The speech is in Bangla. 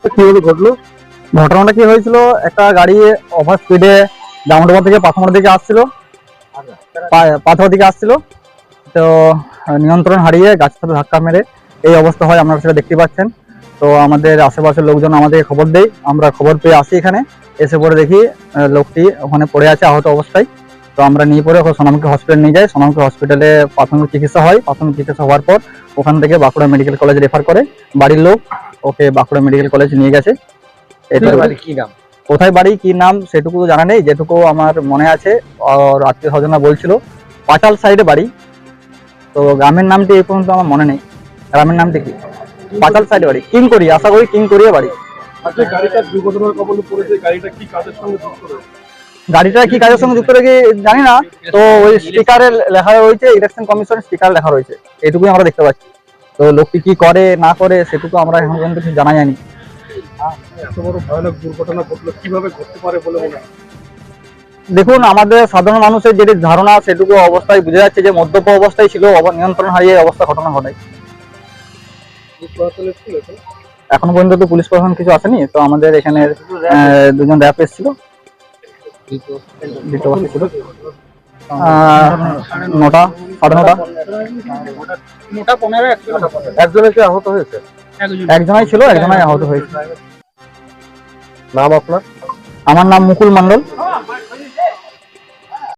কিভাবে ঘটলো? ঘটনাটা কি হয়েছিল, একটা গাড়ি ওভার স্পিডে জামুডোবা থেকে পাথর দিকে আসছিল, পাথর দিকে আসছিল। তো নিয়ন্ত্রণ হারিয়ে গাছের সাথে ধাক্কা মেরে এই অবস্থা হয়, আপনারা সেটা দেখতে পাচ্ছেন। তো আমাদের আশেপাশের লোকজন আমাদের খবর দেয়, আমরা খবর পেয়ে আসি এখানে। এসে পরে দেখি লোকটি ওখানে পড়ে আছে আহত অবস্থায়। তো আমরা নিয়ে পরে ওকে সোনামুখী হসপিটাল নিয়ে যাই। সোনামুখী হসপিটালে প্রাথমিক চিকিৎসা হয়। প্রাথমিক চিকিৎসা হওয়ার পর ওখান থেকে বাঁকুড়া মেডিকেল কলেজ রেফার করে। বাড়ির লোক ওকে বাঁকুড়া মেডিকেল কলেজ নিয়ে গেছে। কি নাম? কোথায় বাড়ি কি নাম সেটুকু জানা নেই, যেটুকু আমার মনে আছে আর আত্মীয় স্বজনরা বলছিল পাটাল সাইডে বাড়ি। তো গ্রামের নামটি এই পর্যন্ত আমার মনে নেই। গ্রামের নামটি কি? পাটাল সাইডে বাড়ি, কিংকরি, আশা করি কিংকরিয়া বাড়ি। আচ্ছা, গাড়িটা দুর্ঘটনার কবলে পড়েছে, গাড়িটা কি কাজের সঙ্গে যুক্ত রয়েছে? গাড়িটা কি কাজের সঙ্গে যুক্ত রেখে জানি না। তো ওই স্টিকারে লেখা রয়েছে ইলেকশন কমিশনের স্টিকার লেখা রয়েছে, এটুকুই আমরা দেখতে পাচ্ছি। তো লোকটি কি করে না করে সেটুকু আমরা এখন পর্যন্ত কিছু জানা যায়নি। এত বড় ভয়ানক দুর্ঘটনা ঘটলো, কিভাবে ঘটতে পারে বলে মনে হয়? দেখুন, আমাদের সাধারণ মানুষের যেটি ধারণা সেটুকু অবস্থায় বোঝা যাচ্ছে যে মদ্যপ অবস্থায় ছিল, নিয়ন্ত্রণ হারিয়ে এই অবস্থা ঘটনা ঘটায়। এখন পর্যন্ত তো পুলিশ প্রশাসন কিছু আসেনি। তো আমাদের এখানে দুজন র্যাব এসেছিল, ছিল 9টা, 9:30। একজনে কি আহত হয়েছে? একজনাই ছিল, একজনাই আহত হয়েছে। নাম আপনার? আমার নাম মুকুল মন্ডল।